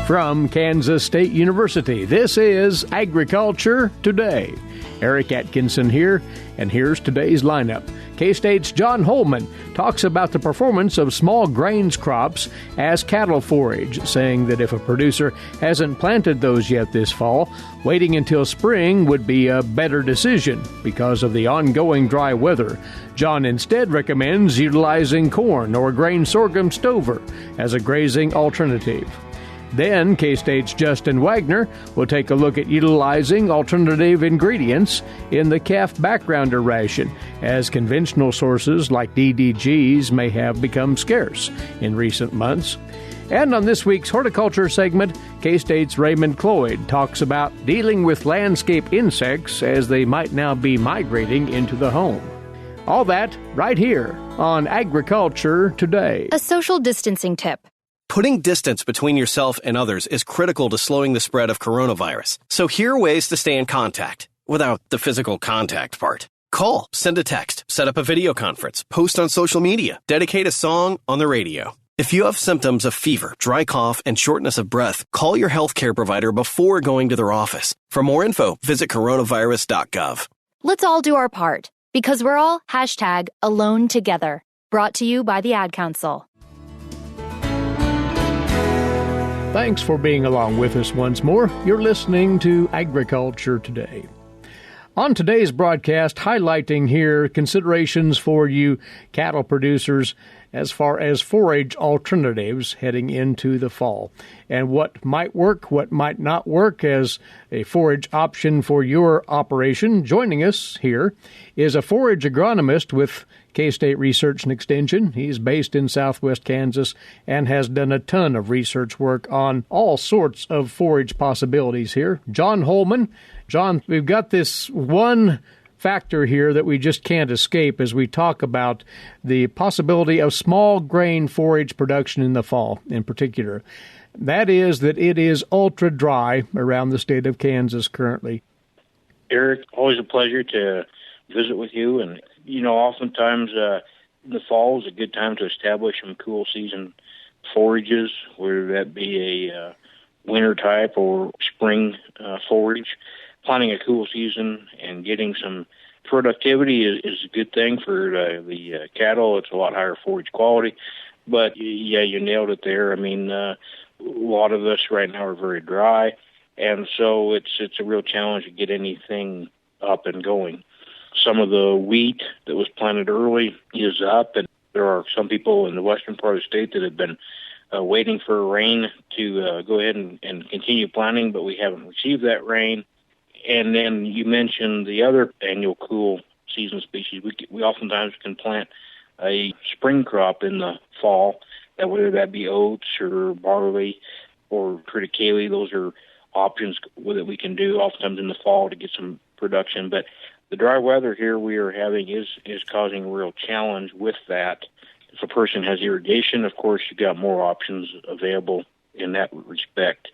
From Kansas State University, this is Agriculture Today. Eric Atkinson here, and here's today's lineup. K-State's John Holman talks about the performance of small grains crops as cattle forage, saying that if a producer hasn't planted those yet this fall, waiting until spring would be a better decision because of the ongoing dry weather. John instead recommends utilizing corn or grain sorghum stover as a grazing alternative. Then, K-State's Justin Waggoner will take a look at utilizing alternative ingredients in the Calf Backgrounder Ration, as conventional sources like DDGs may have become scarce in recent months. And on this week's horticulture segment, K-State's Raymond Cloyd talks about dealing with landscape insects as they might now be migrating into the home. All that right here on Agriculture Today. A social distancing tip. Putting distance between yourself and others is critical to slowing the spread of coronavirus. So here are ways to stay in contact without the physical contact part. Call, send a text, set up a video conference, post on social media, dedicate a song on the radio. If you have symptoms of fever, dry cough, and shortness of breath, call your healthcare provider before going to their office. For more info, visit coronavirus.gov. Let's all do our part, because we're all #AloneTogether. Brought to you by the Ad Council. Thanks for being along with us once more. You're listening to Agriculture Today. On today's broadcast, highlighting here considerations for you cattle producers as far as forage alternatives heading into the fall, and what might work, what might not work as a forage option for your operation. Joining us here is a forage agronomist with K-State Research and Extension. He's based in southwest Kansas and has done a ton of research work on all sorts of forage possibilities here. John Holman. John, we've got this one factor here that we just can't escape as we talk about the possibility of small grain forage production in the fall in particular. That is that it is ultra dry around the state of Kansas currently. Eric, always a pleasure to visit with you. And, oftentimes the fall is a good time to establish some cool season forages, whether that be a winter type or spring forage. Planning a cool season and getting some productivity is a good thing for the cattle. It's a lot higher forage quality. But, yeah, you nailed it there. I mean, a lot of us right now are very dry, and so it's a real challenge to get anything up and going. Some of the wheat that was planted early is up, and there are some people in the western part of the state that have been waiting for rain to go ahead and continue planting, but we haven't received that rain. And then you mentioned the other annual cool season species. We oftentimes can plant a spring crop in the fall, whether that be oats or barley or triticale. Those are options that we can do oftentimes in the fall to get some production. But the dry weather here we are having is causing a real challenge with that. If a person has irrigation, of course, you've got more options available in that respect.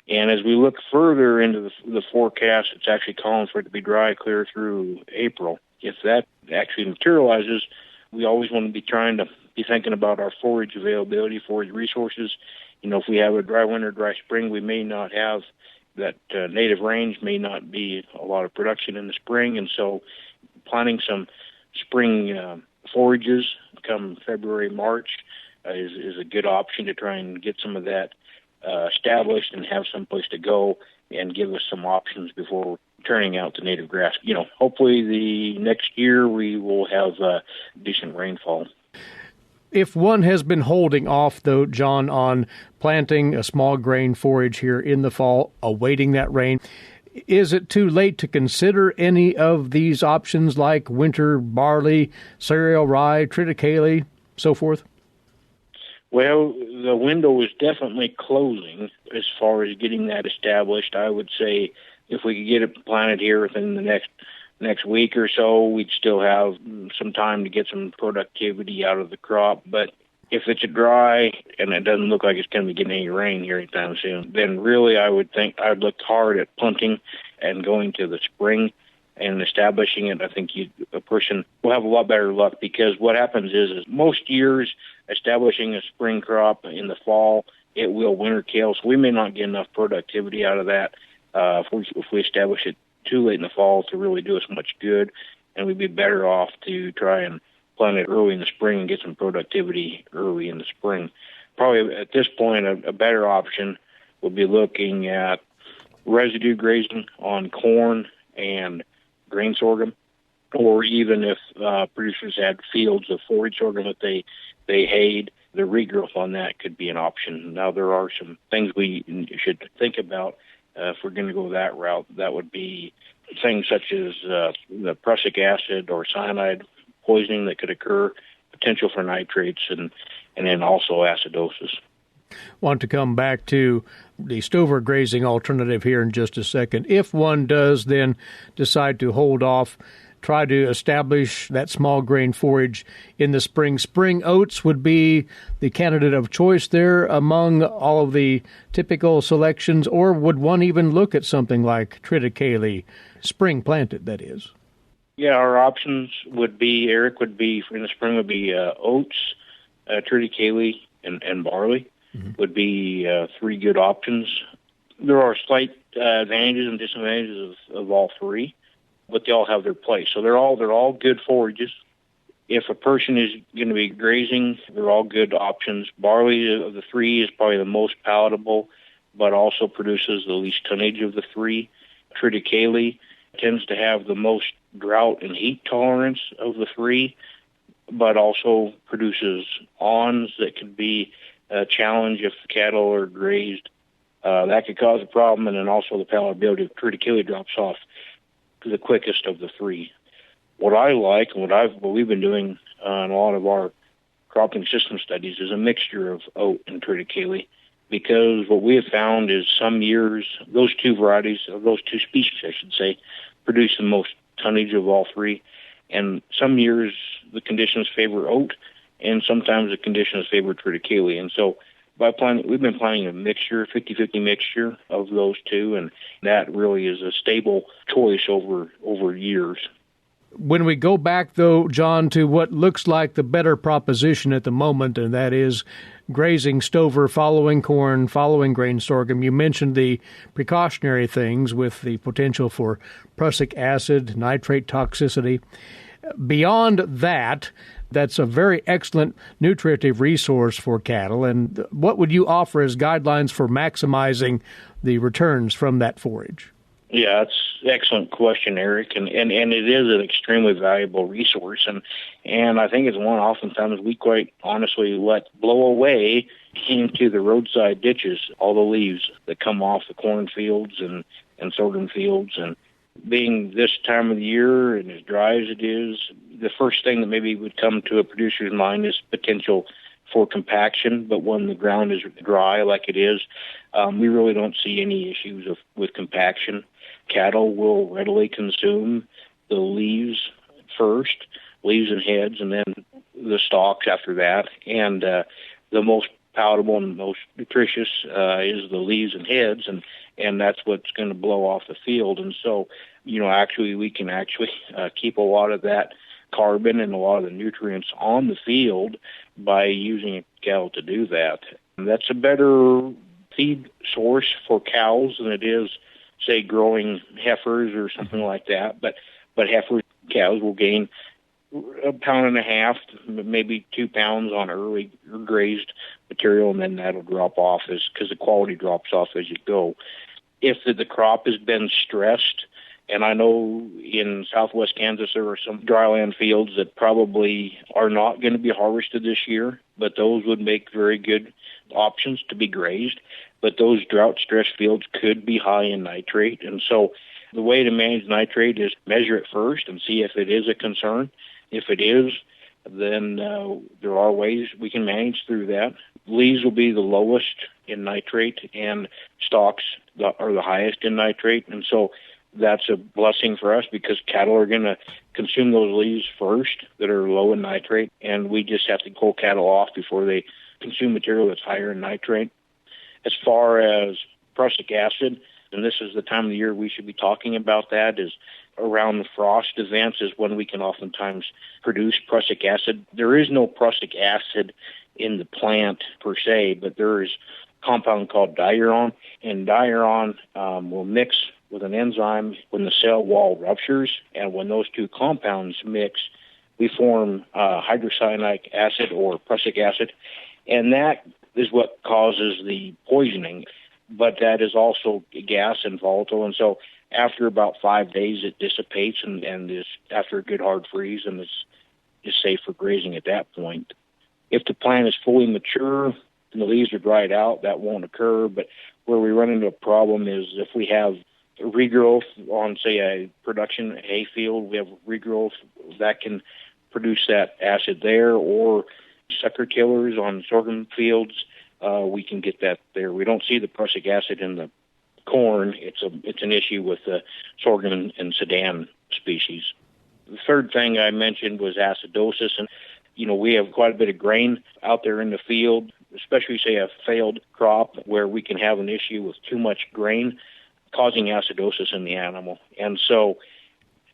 And as we look further into the forecast, it's actually calling for it to be dry clear through April. If that actually materializes, we always want to be trying to be thinking about our forage availability, forage resources. If we have a dry winter, dry spring, we may not have that native range, may not be a lot of production in the spring. And so planting some spring forages come February, March is a good option to try and get some of that established and have some place to go and give us some options before turning out the native grass. Hopefully the next year we will have decent rainfall. If one has been holding off, though, John, on planting a small grain forage here in the fall, awaiting that rain, is it too late to consider any of these options like winter barley, cereal rye, triticale, so forth? Well, the window is definitely closing as far as getting that established. I would say if we could get it planted here within the next week or so, we'd still have some time to get some productivity out of the crop. But if it's dry and it doesn't look like it's going to be getting any rain here anytime soon, then really I would think I'd look hard at punting and going to the spring and establishing it. I think a person will have a lot better luck, because what happens is most years establishing a spring crop in the fall it will winter kill. So we may not get enough productivity out of that if we establish it too late in the fall to really do us much good, and we'd be better off to try and plant it early in the spring and get some productivity early in the spring. Probably at this point, a better option would be looking at residue grazing on corn and grain sorghum, or even if producers had fields of forage sorghum that they hayed, the regrowth on that could be an option. Now, there are some things we should think about if we're going to go that route. That would be things such as the prussic acid or cyanide poisoning that could occur, potential for nitrates, and then also acidosis. Want to come back to the stover grazing alternative here in just a second. If one does then decide to hold off, try to establish that small grain forage in the spring, spring oats would be the candidate of choice there among all of the typical selections, or would one even look at something like triticale, spring planted, that is? Yeah, our options would be, Eric, in the spring would be oats, triticale, and barley. Would be three good options. There are slight advantages and disadvantages of all three, but they all have their place. So they're all good forages. If a person is going to be grazing, they're all good options. Barley of the three is probably the most palatable, but also produces the least tonnage of the three. Triticale tends to have the most drought and heat tolerance of the three, but also produces awns that could be a challenge if cattle are grazed. That could cause a problem, and then also the palatability of triticale drops off the quickest of the three. What I like, and what we've been doing in a lot of our cropping system studies, is a mixture of oat and triticale, because what we have found is some years those two varieties, or those two species, I should say, produce the most tonnage of all three, and some years the conditions favor oat, and sometimes the conditions favor triticale. And so we've been planting a mixture, 50-50 mixture of those two, and that really is a stable choice over years. When we go back, though, John, to what looks like the better proposition at the moment, and that is grazing stover, following corn, following grain sorghum, you mentioned the precautionary things with the potential for prussic acid, nitrate toxicity. Beyond that, that's a very excellent nutritive resource for cattle. And what would you offer as guidelines for maximizing the returns from that forage? Yeah, that's an excellent question, Eric, and it is an extremely valuable resource, and I think it's one oftentimes we quite honestly let blow away into the roadside ditches, all the leaves that come off the corn fields and sorghum fields. And being this time of the year and as dry as it is, the first thing that maybe would come to a producer's mind is potential for compaction. But when the ground is dry like it is, we really don't see any issues with compaction. Cattle will readily consume the leaves first, leaves and heads, and then the stalks after that. And the most palatable and most nutritious is the leaves and heads, and that's what's going to blow off the field. And so, we can keep a lot of that carbon and a lot of the nutrients on the field by using cattle to do that. And that's a better feed source for cows than it is, say, growing heifers or something like that. But heifer cows will gain 1.5 pounds, maybe 2 pounds on early grazed material, and then that'll drop off because the quality drops off as you go. If the crop has been stressed, and I know in southwest Kansas there are some dryland fields that probably are not going to be harvested this year, but those would make very good options to be grazed. But those drought-stressed fields could be high in nitrate. And so the way to manage nitrate is measure it first and see if it is a concern. If it is, then there are ways we can manage through that. Leaves will be the lowest in nitrate, and stalks are the highest in nitrate. And so that's a blessing for us because cattle are going to consume those leaves first that are low in nitrate, and we just have to pull cattle off before they consume material that's higher in nitrate. As far as prussic acid, and this is the time of the year we should be talking about that, is around the frost events is when we can oftentimes produce prussic acid. There is no prussic acid in the plant per se, but there is compound called diuron, and diuron will mix with an enzyme when the cell wall ruptures, and when those two compounds mix, we form hydrocyanic acid or prussic acid, and that is what causes the poisoning. But that is also gas and volatile, and so after about 5 days it dissipates and is after a good hard freeze, and is safe for grazing at that point. If the plant is fully mature and the leaves are dried out, that won't occur. But where we run into a problem is if we have regrowth on, say, a production hay field, we have regrowth that can produce that acid there, or sucker killers on sorghum fields, we can get that there. We don't see the prussic acid in the corn. It's an issue with the sorghum and Sudan species. The third thing I mentioned was acidosis, and we have quite a bit of grain out there in the field, especially, say, a failed crop where we can have an issue with too much grain causing acidosis in the animal. And so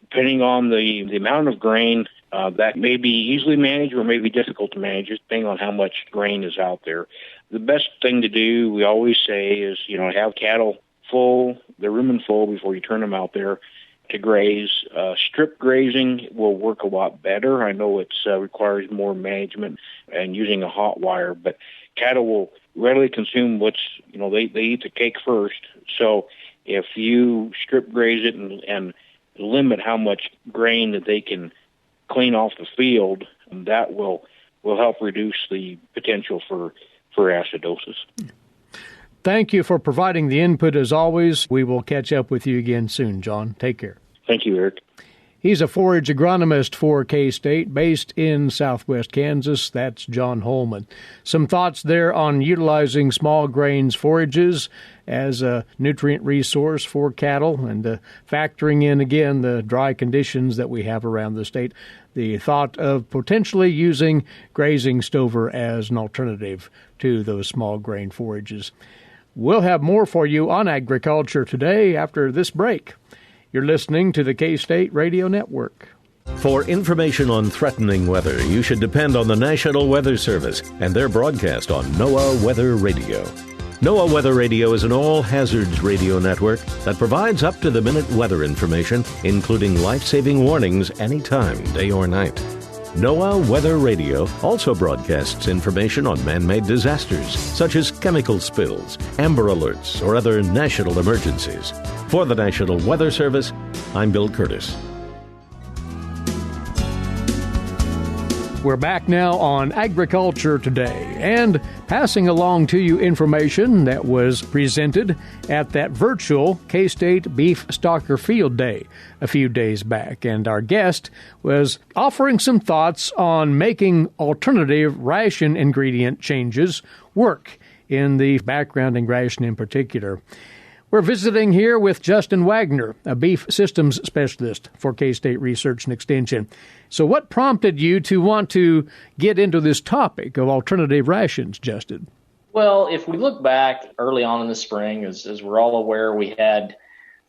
depending on the amount of grain, that may be easily managed or may be difficult to manage, depending on how much grain is out there. The best thing to do, we always say, is, have cattle full, the rumen full before you turn them out there to graze. Strip grazing will work a lot better. I know it requires more management and using a hot wire, but cattle will readily consume they eat the cake first. So if you strip graze it and limit how much grain that they can clean off the field, that will help reduce the potential for acidosis. Thank you for providing the input as always. We will catch up with you again soon, John. Take care. Thank you, Eric. He's a forage agronomist for K-State based in southwest Kansas. That's John Holman. Some thoughts there on utilizing small grains forages as a nutrient resource for cattle and factoring in, again, the dry conditions that we have around the state. The thought of potentially using grazing stover as an alternative to those small grain forages. We'll have more for you on agriculture today after this break. You're listening to the K-State Radio Network. For information on threatening weather, you should depend on the National Weather Service and their broadcast on NOAA Weather Radio. NOAA Weather Radio is an all-hazards radio network that provides up-to-the-minute weather information, including life-saving warnings anytime, day or night. NOAA Weather Radio also broadcasts information on man-made disasters, such as chemical spills, Amber Alerts, or other national emergencies. For the National Weather Service, I'm Bill Curtis. We're back now on Agriculture Today and passing along to you information that was presented at that virtual K-State Beef Stalker Field Day a few days back. And our guest was offering some thoughts on making alternative ration ingredient changes work in the backgrounding ration in particular. We're visiting here with Justin Waggoner, a beef systems specialist for K-State Research and Extension. So what prompted you to want to get into this topic of alternative rations, Justin? Well, if we look back early on in the spring, as we're all aware, we had,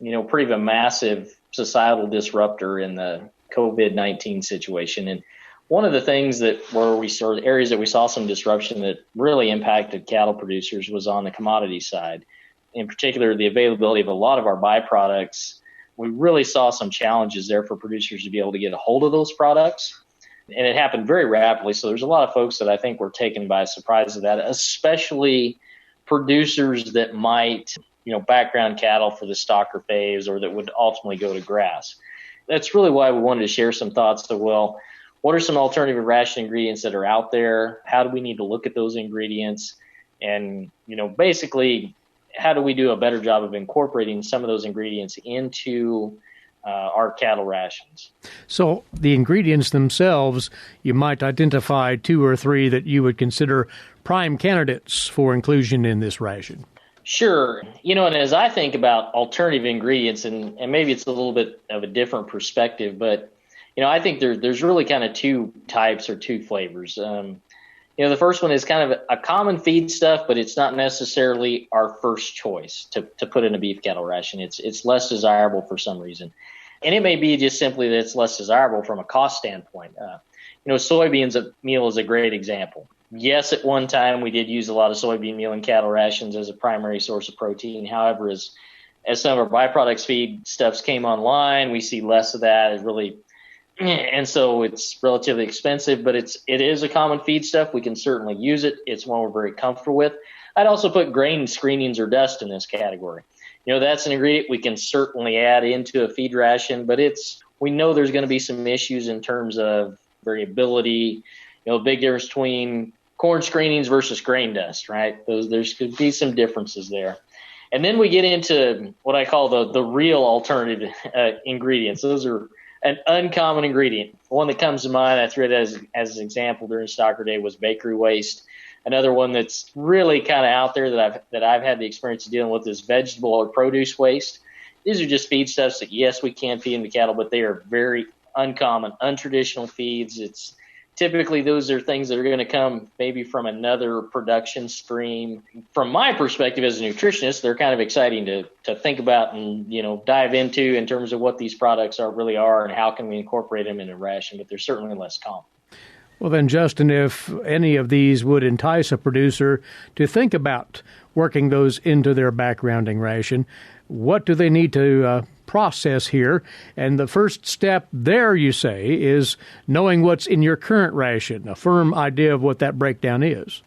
pretty of a massive societal disruptor in the COVID-19 situation. And one of the things areas that we saw some disruption that really impacted cattle producers was on the commodity side. In particular, the availability of a lot of our byproducts. We really saw some challenges there for producers to be able to get a hold of those products. And it happened very rapidly. So there's a lot of folks that I think were taken by surprise of that, especially producers that might, background cattle for the stalker phase or that would ultimately go to grass. That's really why we wanted to share some thoughts of, what are some alternative ration ingredients that are out there? How do we need to look at those ingredients? And, basically, how do we do a better job of incorporating some of those ingredients into our cattle rations? So the ingredients themselves, you might identify 2 or 3 that you would consider prime candidates for inclusion in this ration. Sure. And as I think about alternative ingredients, and maybe it's a little bit of a different perspective, but, I think there's really kind of 2 types or 2 flavors. The first one is kind of a common feed stuff, but it's not necessarily our first choice to put in a beef cattle ration. It's less desirable for some reason. And it may be just simply that it's less desirable from a cost standpoint. Soybeans meal is a great example. Yes, at one time we did use a lot of soybean meal in cattle rations as a primary source of protein. However, as some of our byproducts feed stuffs came online, we see less of that. And so it's relatively expensive, but it is a common feed stuff. We can certainly use it. It's one we're very comfortable with. I'd also put grain screenings or dust in this category. That's an ingredient we can certainly add into a feed ration, but we know there's going to be some issues in terms of variability. Big difference between corn screenings versus grain dust, right? There's could be some differences there. And then we get into what I call the real alternative ingredients. Those are an uncommon ingredient. One that comes to mind, I threw it as an example during Stocker Day, was bakery waste. Another one that's really kind of out there that I've had the experience of dealing with is vegetable or produce waste. These are just feedstuffs that, yes, we can feed in the cattle, but they are very uncommon, untraditional feeds. It's typically those are things that are going to come maybe from another production stream. From my perspective as a nutritionist, they're kind of exciting to think about and, dive into in terms of what these products really are and how can we incorporate them in a ration, but they're certainly less common. Well, then, Justin, if any of these would entice a producer to think about working those into their backgrounding ration, what do they need to process here? And the first step there, you say, is knowing what's in your current ration, a firm idea of what that breakdown is.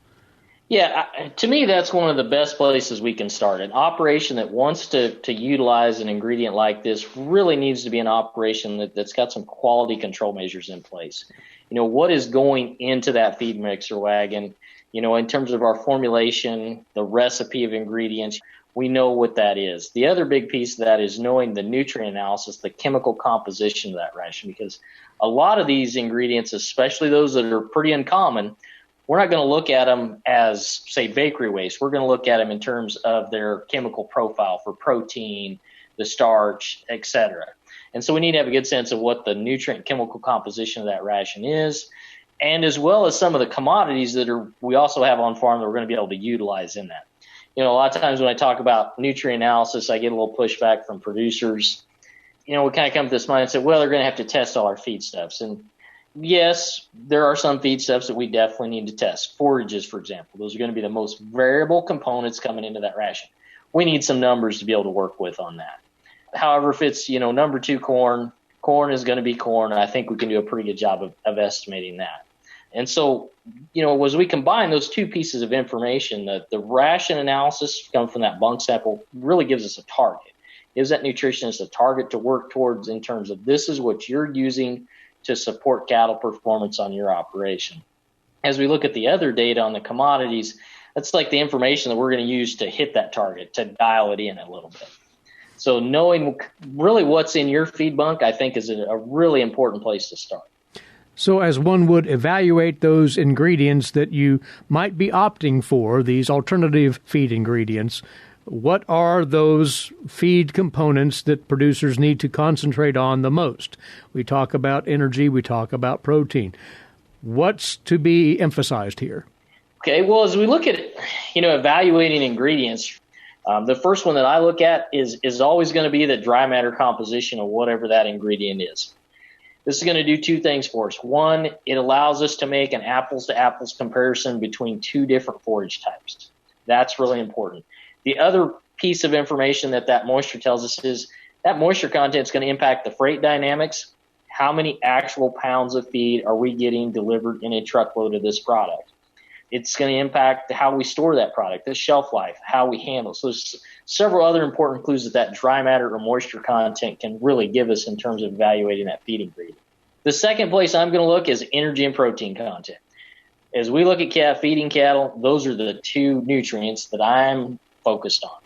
Yeah, to me, that's one of the best places we can start. An operation that wants to utilize an ingredient like this really needs to be an operation that's got some quality control measures in place. What is going into that feed mixer wagon, in terms of our formulation, the recipe of ingredients, we know what that is. The other big piece of that is knowing the nutrient analysis, the chemical composition of that ration, because a lot of these ingredients, especially those that are pretty uncommon, we're not going to look at them as, say, bakery waste. We're going to look at them in terms of their chemical profile for protein, the starch, et cetera. And so we need to have a good sense of what the nutrient chemical composition of that ration is, and as well as some of the commodities that we also have on farm that we're going to be able to utilize in that. A lot of times when I talk about nutrient analysis, I get a little pushback from producers. We kind of come to this mindset, well, they're going to have to test all our feedstuffs. And yes, there are some feedstuffs that we definitely need to test. Forages, for example, those are going to be the most variable components coming into that ration. We need some numbers to be able to work with on that. However, if it's, number 2 corn is going to be corn. I think we can do a pretty good job of estimating that. And so, as we combine those two pieces of information, the ration analysis coming from that bunk sample really gives us a target. Gives that nutritionist a target to work towards in terms of this is what you're using to support cattle performance on your operation. As we look at the other data on the commodities, that's like the information that we're going to use to hit that target, to dial it in a little bit. So knowing really what's in your feed bunk, I think, is a really important place to start. So as one would evaluate those ingredients that you might be opting for, these alternative feed ingredients, what are those feed components that producers need to concentrate on the most? We talk about energy, we talk about protein. What's to be emphasized here? Okay, well, as we look at, evaluating ingredients, the first one that I look at is always going to be the dry matter composition of whatever that ingredient is. This is going to do two things for us. One, it allows us to make an apples-to-apples comparison between two different forage types. That's really important. The other piece of information that moisture tells us is that moisture content is going to impact the freight dynamics. How many actual pounds of feed are we getting delivered in a truckload of this product? It's going to impact how we store that product, the shelf life, how we handle it. So there's several other important clues that dry matter or moisture content can really give us in terms of evaluating that feed ingredient. The second place I'm going to look is energy and protein content. As we look at feeding cattle, those are the two nutrients that I'm focused on.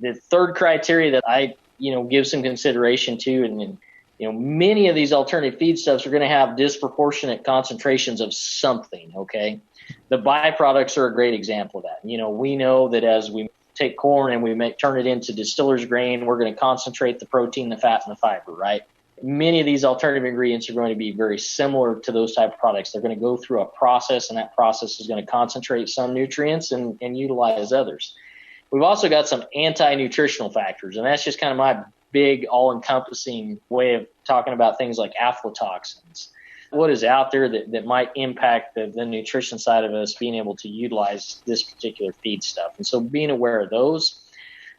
The third criteria that I, give some consideration to, and many of these alternative feedstuffs are going to have disproportionate concentrations of something, okay? The byproducts are a great example of that. We know that as we take corn and we turn it into distiller's grain, we're going to concentrate the protein, the fat, and the fiber, right? Many of these alternative ingredients are going to be very similar to those type of products. They're going to go through a process, and that process is going to concentrate some nutrients and utilize others. We've also got some anti-nutritional factors, and that's just kind of my big all-encompassing way of talking about things like aflatoxins, what is out there that might impact the nutrition side of us being able to utilize this particular feed stuff. And so being aware of those,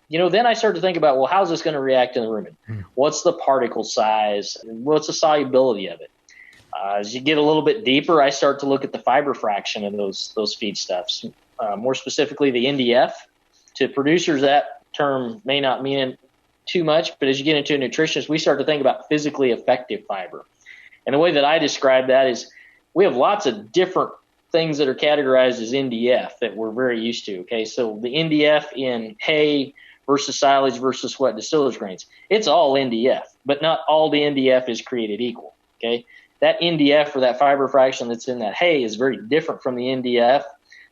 then I start to think about, well, how's this going to react in the rumen? What's the particle size? What's the solubility of it? As you get a little bit deeper, I start to look at the fiber fraction of those feedstuffs. More specifically, the NDF. To producers, that term may not mean too much, but as you get into a nutritionist, we start to think about physically effective fiber. And the way that I describe that is we have lots of different things that are categorized as NDF that we're very used to. Okay, so the NDF in hay versus silage versus wet distillers grains, it's all NDF, but not all the NDF is created equal. Okay, that NDF or that fiber fraction that's in that hay is very different from the NDF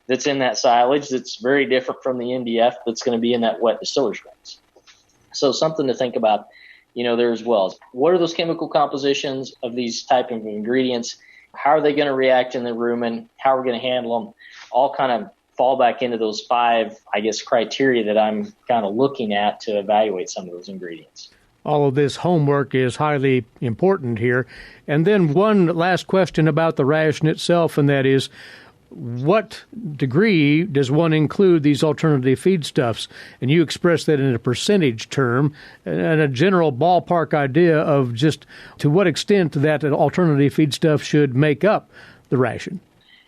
that's in that silage. That's very different from the NDF that's going to be in that wet distillers grains. So something to think about, there as well. What are those chemical compositions of these type of ingredients? How are they going to react in the rumen? How are we going to handle them? All kind of fall back into those 5, criteria that I'm kind of looking at to evaluate some of those ingredients. All of this homework is highly important here. And then one last question about the ration itself, and that is, what degree does one include these alternative feedstuffs? And you express that in a percentage term and a general ballpark idea of just to what extent that alternative feedstuff should make up the ration.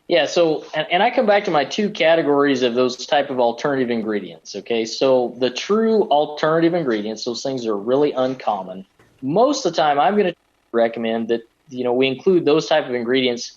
Yeah, so, and I come back to my 2 categories of those type of alternative ingredients, okay? So the true alternative ingredients, those things are really uncommon. Most of the time, I'm going to recommend that, we include those type of ingredients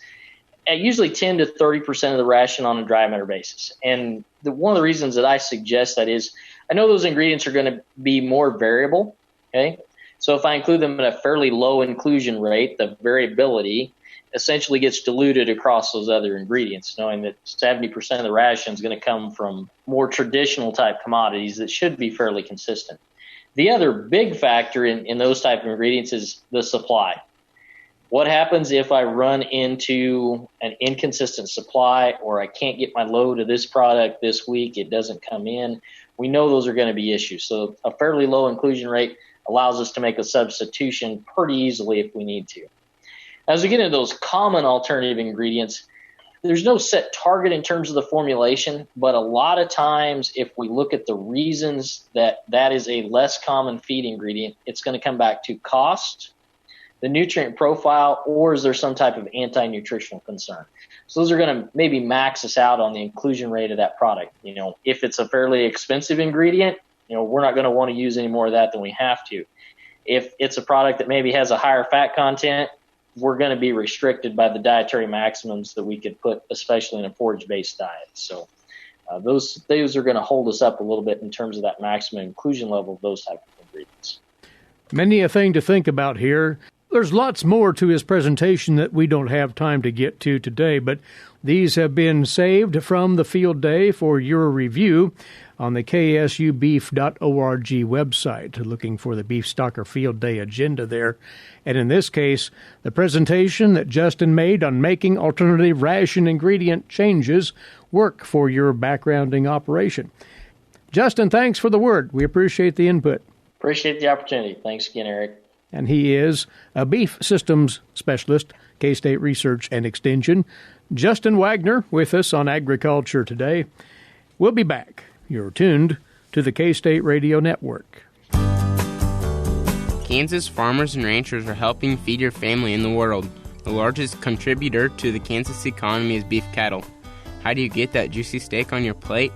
at usually 10 to 30% of the ration on a dry matter basis. And one of the reasons that I suggest that is I know those ingredients are going to be more variable, okay? So if I include them at a fairly low inclusion rate, the variability essentially gets diluted across those other ingredients, knowing that 70% of the ration is going to come from more traditional type commodities that should be fairly consistent. The other big factor in those type of ingredients is the supply. What happens if I run into an inconsistent supply or I can't get my load of this product this week, it doesn't come in? We know those are going to be issues. So a fairly low inclusion rate allows us to make a substitution pretty easily if we need to. As we get into those common alternative ingredients, there's no set target in terms of the formulation, but a lot of times if we look at the reasons that is a less common feed ingredient, it's going to come back to cost, the nutrient profile, or is there some type of anti-nutritional concern? So those are going to maybe max us out on the inclusion rate of that product. If it's a fairly expensive ingredient, we're not going to want to use any more of that than we have to. If it's a product that maybe has a higher fat content, we're going to be restricted by the dietary maximums that we could put, especially in a forage-based diet. So those are going to hold us up a little bit in terms of that maximum inclusion level of those type of ingredients. Many a thing to think about here. There's lots more to his presentation that we don't have time to get to today, but these have been saved from the field day for your review on the ksubeef.org website, looking for the Beef Stocker Field Day agenda there. And in this case, the presentation that Justin made on making alternative ration ingredient changes work for your backgrounding operation. Justin, thanks for the word. We appreciate the input. Appreciate the opportunity. Thanks again, Eric. And he is a beef systems specialist, K-State Research and Extension. Justin Waggoner with us on Agriculture Today. We'll be back. You're tuned to the K-State Radio Network. Kansas farmers and ranchers are helping feed your family in the world. The largest contributor to the Kansas economy is beef cattle. How do you get that juicy steak on your plate?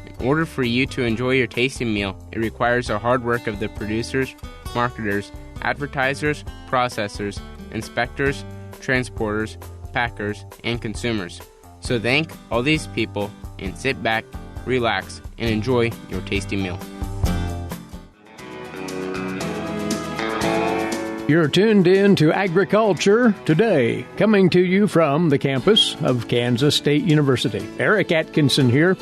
In order for you to enjoy your tasty meal, it requires the hard work of the producers, marketers, advertisers, processors, inspectors, transporters, packers, and consumers. So thank all these people and sit back, relax, and enjoy your tasty meal. You're tuned in to Agriculture Today, coming to you from the campus of Kansas State University. Eric Atkinson here.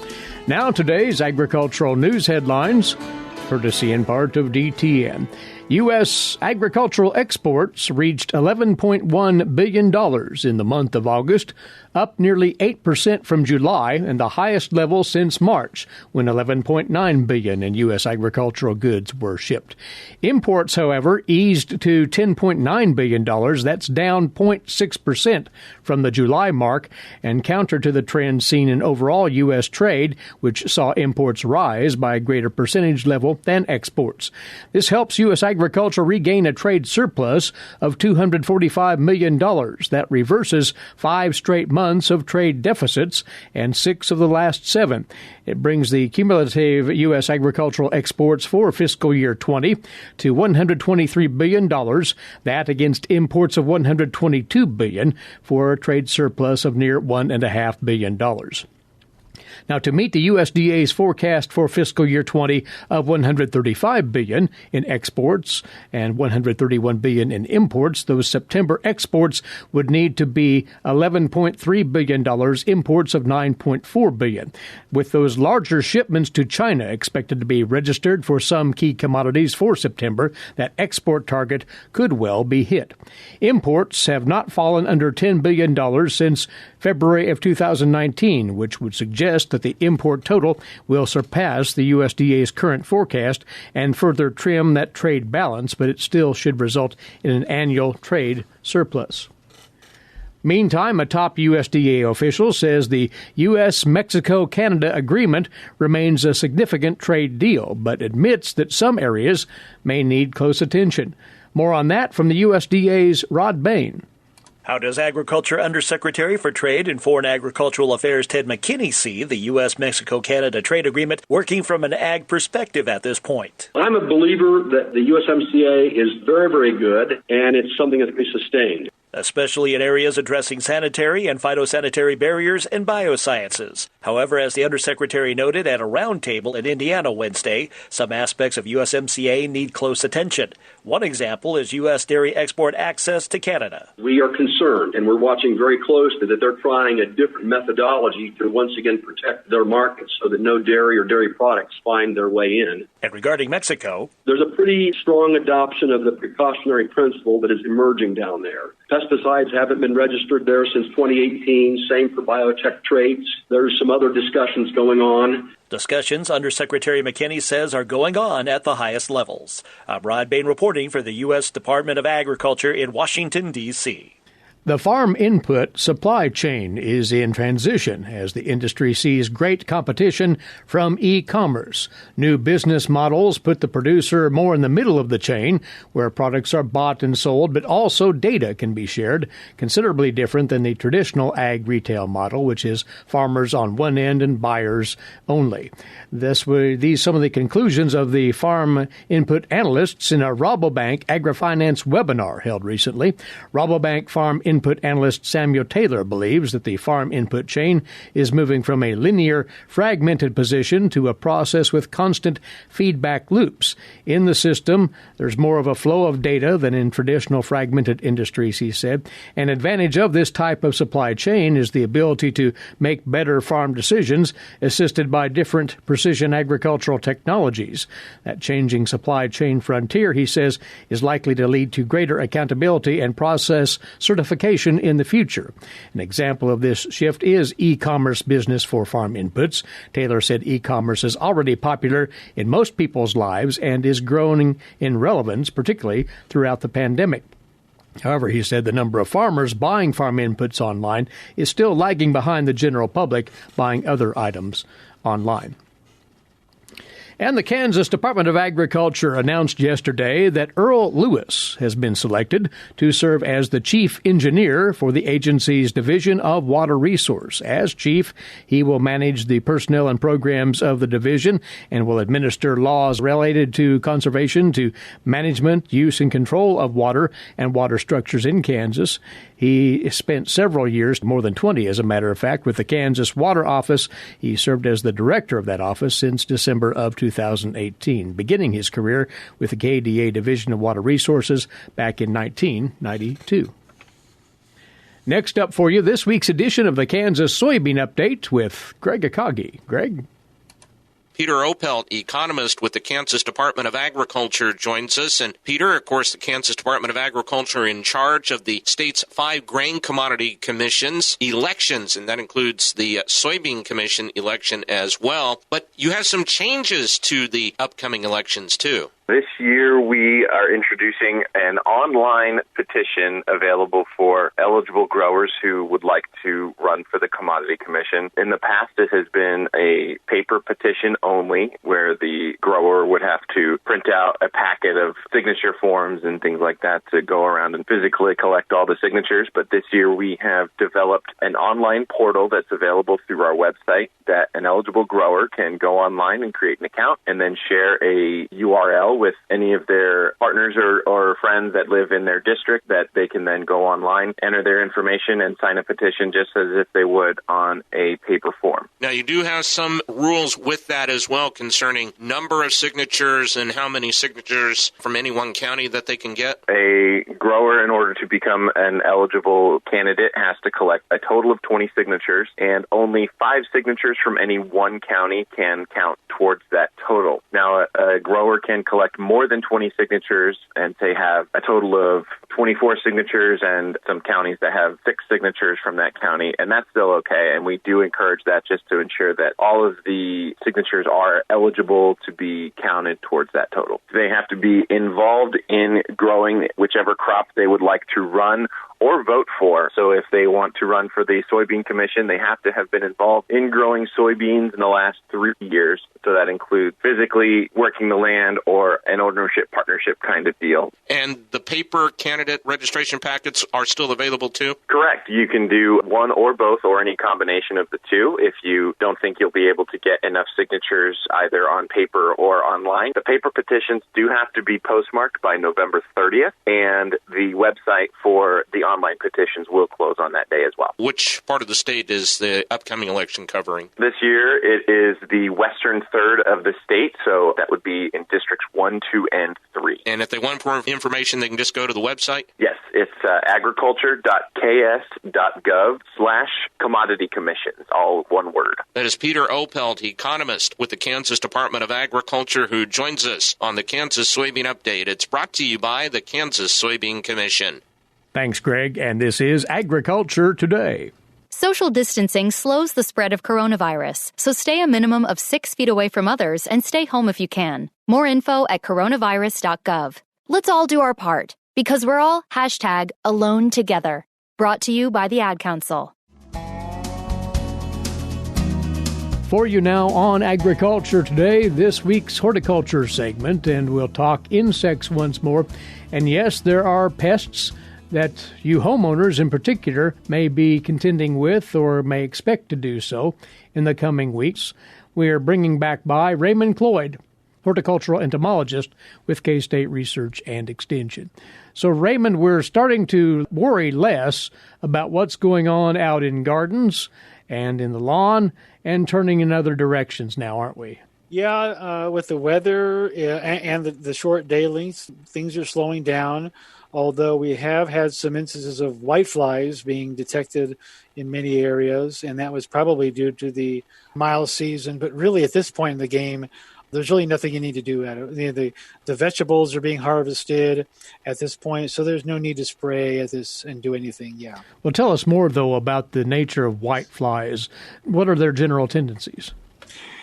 Now today's agricultural news headlines, courtesy in part of DTN. U.S. agricultural exports reached $11.1 billion in the month of August, up nearly 8% from July and the highest level since March, when $11.9 billion in U.S. agricultural goods were shipped. Imports, however, eased to $10.9 billion. That's down 0.6% from the July mark and counter to the trend seen in overall U.S. trade, which saw imports rise by a greater percentage level than exports. This helps U.S. agriculture regain a trade surplus of $245 million. That reverses 5 straight months of trade deficits and 6 of the last 7. It brings the cumulative U.S. agricultural exports for fiscal year 20 to $123 billion, that against imports of $122 billion for a trade surplus of near $1.5 billion. Now, to meet the USDA's forecast for fiscal year 20 of $135 billion in exports and $131 billion in imports, those September exports would need to be $11.3 billion, imports of $9.4 billion. With those larger shipments to China expected to be registered for some key commodities for September, that export target could well be hit. Imports have not fallen under $10 billion since February of 2019, which would suggest that the import total will surpass the USDA's current forecast and further trim that trade balance, but it still should result in an annual trade surplus. Meantime, a top USDA official says the U.S.-Mexico-Canada agreement remains a significant trade deal, but admits that some areas may need close attention. More on that from the USDA's Rod Bain. How does Agriculture Undersecretary for Trade and Foreign Agricultural Affairs Ted McKinney see the U.S.-Mexico-Canada trade agreement working from an ag perspective at this point? I'm a believer that the USMCA is very, very good, and it's something that can be sustained, especially in areas addressing sanitary and phytosanitary barriers and biosciences. However, as the Undersecretary noted at a roundtable in Indiana Wednesday, some aspects of USMCA need close attention. One example is U.S. dairy export access to Canada. We are concerned, and we're watching very closely that they're trying a different methodology to once again protect their markets so that no dairy or dairy products find their way in. And regarding Mexico, there's a pretty strong adoption of the precautionary principle that is emerging down there. Pesticides haven't been registered there since 2018, same for biotech traits. There's some other discussions going on. Discussions, Undersecretary McKinney says, are going on at the highest levels. I'm Rod Bain reporting for the U.S. Department of Agriculture in Washington, D.C. The farm input supply chain is in transition as the industry sees great competition from e-commerce. New business models put the producer more in the middle of the chain, where products are bought and sold, but also data can be shared, considerably different than the traditional ag retail model, which is farmers on one end and buyers only. These some of the conclusions of the farm input analysts in a Rabobank agrifinance webinar held recently. Rabobank farm input analyst Samuel Taylor believes that the farm input chain is moving from a linear, fragmented position to a process with constant feedback loops. In the system, there's more of a flow of data than in traditional fragmented industries, he said. An advantage of this type of supply chain is the ability to make better farm decisions assisted by different precision agricultural technologies. That changing supply chain frontier, he says, is likely to lead to greater accountability and process certification in the future. An example of this shift is e-commerce business for farm inputs. Taylor said e-commerce is already popular in most people's lives and is growing in relevance, particularly throughout the pandemic. However, he said the number of farmers buying farm inputs online is still lagging behind the general public buying other items online. And the Kansas Department of Agriculture announced yesterday that Earl Lewis has been selected to serve as the chief engineer for the agency's Division of Water Resource. As chief, he will manage the personnel and programs of the division and will administer laws related to conservation, to management, use, and control of water and water structures in Kansas. He spent several years, more than 20 as a matter of fact, with the Kansas Water Office. He served as the director of that office since December of 2018, beginning his career with the KDA Division of Water Resources back in 1992. Next up for you, this week's edition of the Kansas Soybean Update with Greg Akagi. Greg? Peter Opelt, economist with the Kansas Department of Agriculture, joins us. And Peter, of course, the Kansas Department of Agriculture in charge of the state's 5 grain commodity commissions elections, and that includes the soybean commission election as well. But you have some changes to the upcoming elections, too. This year, we are introducing an online petition available for eligible growers who would like to run for the Commodity Commission. In the past, it has been a paper petition only, where the grower would have to print out a packet of signature forms and things like that to go around and physically collect all the signatures. But this year, we have developed an online portal that's available through our website that an eligible grower can go online and create an account and then share a URL with any of their partners or friends that live in their district, that they can then go online, enter their information, and sign a petition just as if they would on a paper form. Now, you do have some rules with that as well concerning number of signatures and how many signatures from any one county that they can get. A grower, in order to become an eligible candidate, has to collect a total of 20 signatures, and only 5 signatures from any one county can count towards that total. Now, a grower can collect more than 20 signatures and say have a total of 24 signatures, and some counties that have 6 signatures from that county, and that's still okay. And we do encourage that just to ensure that all of the signatures are eligible to be counted towards that total. They have to be involved in growing whichever crop they would like to run or vote for. So if they want to run for the soybean commission, they have to have been involved in growing soybeans in the last 3 years. So that includes physically working the land or an ownership partnership kind of deal. And the paper candidate registration packets are still available too? Correct. You can do one or both or any combination of the two if you don't think you'll be able to get enough signatures either on paper or online. The paper petitions do have to be postmarked by November 30th, and the website for the online petitions will close on that day as well. Which part of the state is the upcoming election covering? This year, it is the western third of the state, so that would be in districts 1, 2, and 3. And if they want more information, they can just go to the website? Yes, it's agriculture.ks.gov/commodity commissions, all one word. That is Peter Opelt, economist with the Kansas Department of Agriculture, who joins us on the Kansas Soybean Update. It's brought to you by the Kansas Soybean Commission. Thanks, Greg, and this is Agriculture Today. Social distancing slows the spread of coronavirus, so stay a minimum of 6 feet away from others and stay home if you can. More info at coronavirus.gov. Let's all do our part, because we're all #alone together. Brought to you by the Ad Council. For you now on Agriculture Today, this week's horticulture segment, and we'll talk insects once more. And yes, there are pests that you homeowners in particular may be contending with or may expect to do so in the coming weeks. We are bringing back by Raymond Cloyd, horticultural entomologist with K-State Research and Extension. So, Raymond, we're starting to worry less about what's going on out in gardens and in the lawn and turning in other directions now, aren't we? Yeah, with the weather and the short day lengths, things are slowing down, although we have had some instances of whiteflies being detected in many areas, and that was probably due to the mild season. But really, at this point in the game, there's really nothing you need to do at it. The vegetables are being harvested at this point, so there's no need to spray at this and do anything, yeah. Well, tell us more, though, about the nature of whiteflies. What are their general tendencies?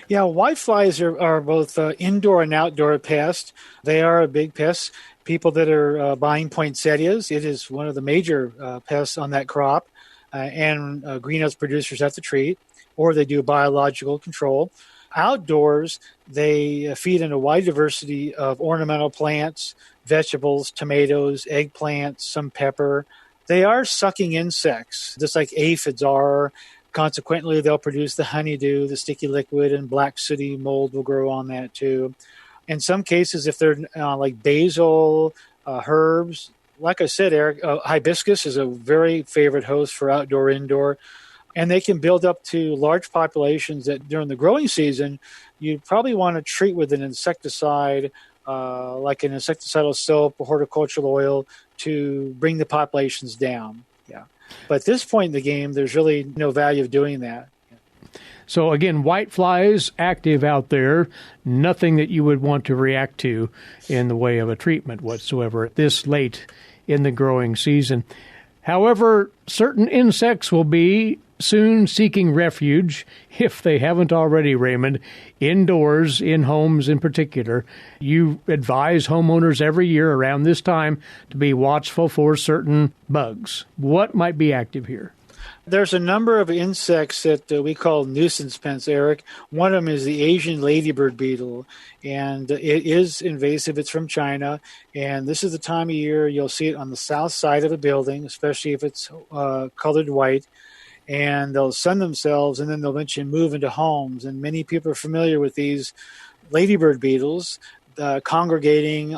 Yeah, whiteflies are both indoor and outdoor pests. They are a big pest. People that are buying poinsettias, it is one of the major pests on that crop, and greenhouse producers have to treat, or they do biological control. Outdoors, they feed in a wide diversity of ornamental plants, vegetables, tomatoes, eggplants, some pepper. They are sucking insects, just like aphids are. Consequently, they'll produce the honeydew, the sticky liquid, and black sooty mold will grow on that too. In some cases, if they're like basil, herbs, like I said, Eric, hibiscus is a very favorite host for outdoor, indoor, and they can build up to large populations that during the growing season, you probably want to treat with an insecticide, like an insecticidal soap or horticultural oil to bring the populations down. Yeah. But at this point in the game, there's really no value of doing that. So again, white flies active out there, nothing that you would want to react to in the way of a treatment whatsoever this late in the growing season. However, certain insects will be soon seeking refuge, if they haven't already, Raymond, indoors, in homes in particular. You advise homeowners every year around this time to be watchful for certain bugs. What might be active here? There's a number of insects that we call nuisance pests, Eric. One of them is the Asian ladybird beetle, and it is invasive. It's from China, and this is the time of year you'll see it on the south side of a building, especially if it's colored white, and they'll sun themselves, and then they'll eventually move into homes. And many people are familiar with these ladybird beetles congregating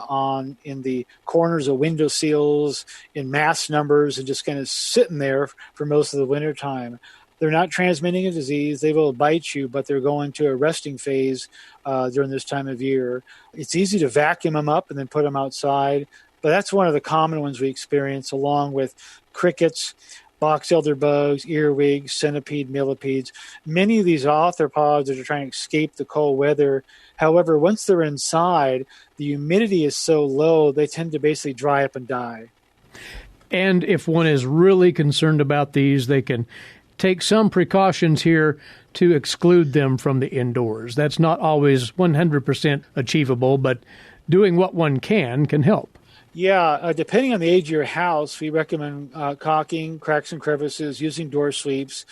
in the corners of window sills in mass numbers and just kind of sitting there for most of the winter time. They're not transmitting a disease. They will bite you, but they're going to a resting phase during this time of year. It's easy to vacuum them up and then put them outside, but that's one of the common ones we experience, along with crickets, box elder bugs, earwigs, centipede, millipedes. Many of these arthropods that are trying to escape the cold weather. However, once they're inside, the humidity is so low, they tend to basically dry up and die. And if one is really concerned about these, they can take some precautions here to exclude them from the indoors. That's not always 100% achievable, but doing what one can help. Yeah, depending on the age of your house, we recommend caulking, cracks and crevices, using door sweeps.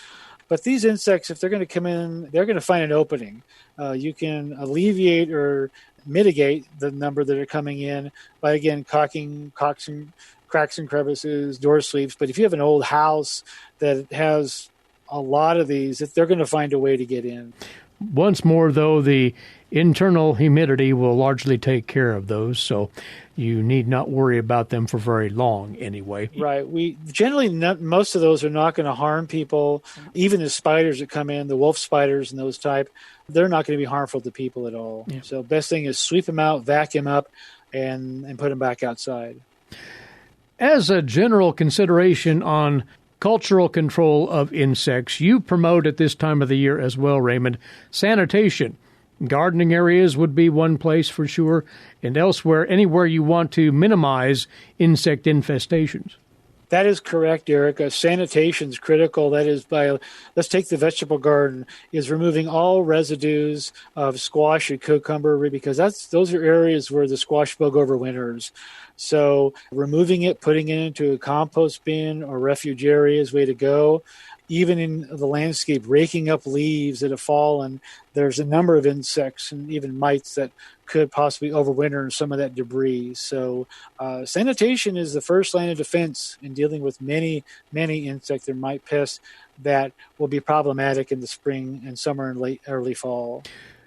But these insects, if they're going to come in, they're going to find an opening. You can alleviate or mitigate the number that are coming in by, again, caulking, cracks and crevices, door sweeps. But if you have an old house that has a lot of these, they're going to find a way to get in. Once more, though, the internal humidity will largely take care of those, so you need not worry about them for very long anyway. Right. We generally, most of those are not going to harm people. Even the spiders that come in, the wolf spiders and those type, they're not going to be harmful to people at all. Yeah. So best thing is sweep them out, vacuum up, and put them back outside. As a general consideration on cultural control of insects, you promote at this time of the year as well, Raymond, sanitation. Gardening areas would be one place for sure, and elsewhere, anywhere you want to minimize insect infestations. That is correct, Eric. Sanitation is critical. That is let's take the vegetable garden, is removing all residues of squash and cucumber, because those are areas where the squash bug overwinters. So removing it, putting it into a compost bin or refuge area is the way to go. Even in the landscape, raking up leaves that have fallen, there's a number of insects and even mites that could possibly overwinter in some of that debris. So sanitation is the first line of defense in dealing with many, many insect and mite pests that will be problematic in the spring and summer and late early fall.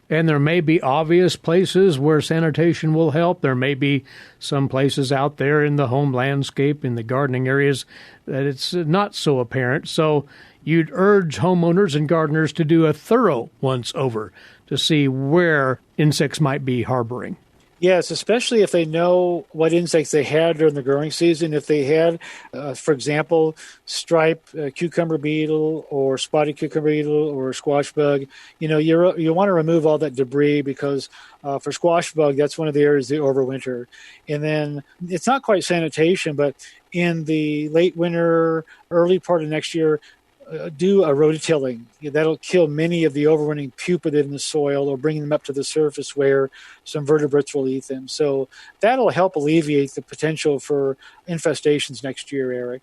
And there may be obvious places where sanitation will help. There may be some places out there in the home landscape, in the gardening areas, that it's not so apparent. So you'd urge homeowners and gardeners to do a thorough once-over to see where insects might be harboring. Yes, especially if they know what insects they had during the growing season. If they had, for example, striped cucumber beetle or spotted cucumber beetle or squash bug, you want to remove all that debris, because for squash bug, that's one of the areas they overwinter. And then it's not quite sanitation, but in the late winter, early part of next year, do a rototilling. That'll kill many of the overwintering pupa in the soil, or bring them up to the surface where some vertebrates will eat them. So that'll help alleviate the potential for infestations next year, Eric.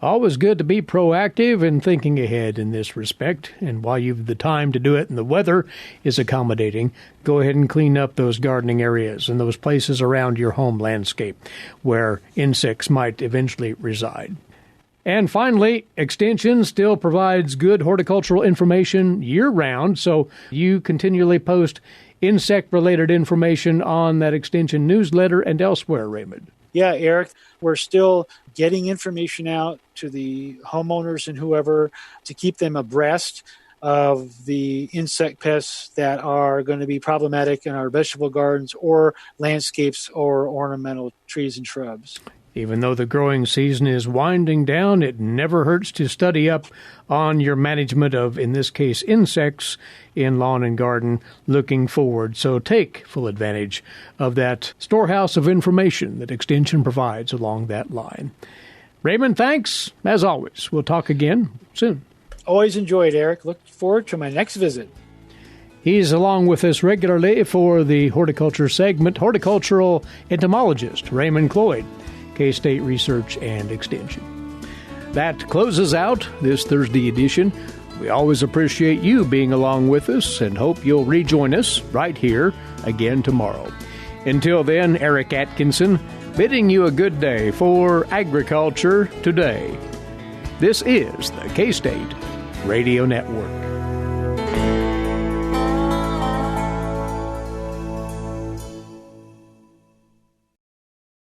Always good to be proactive and thinking ahead in this respect. And while you've the time to do it and the weather is accommodating, go ahead and clean up those gardening areas and those places around your home landscape where insects might eventually reside. And finally, Extension still provides good horticultural information year-round, so you continually post insect-related information on that Extension newsletter and elsewhere, Raymond. Yeah, Eric, we're still getting information out to the homeowners and whoever to keep them abreast of the insect pests that are going to be problematic in our vegetable gardens or landscapes or ornamental trees and shrubs. Even though the growing season is winding down, it never hurts to study up on your management of, in this case, insects in lawn and garden looking forward. So take full advantage of that storehouse of information that Extension provides along that line. Raymond, thanks. As always, we'll talk again soon. Always enjoyed, Eric. Look forward to my next visit. He's along with us regularly for the horticulture segment, horticultural entomologist Raymond Cloyd, K-State Research and Extension. That closes out this Thursday edition. We always appreciate you being along with us and hope you'll rejoin us right here again tomorrow. Until then, Eric Atkinson bidding you a good day for Agriculture Today. This is the K-State Radio Network.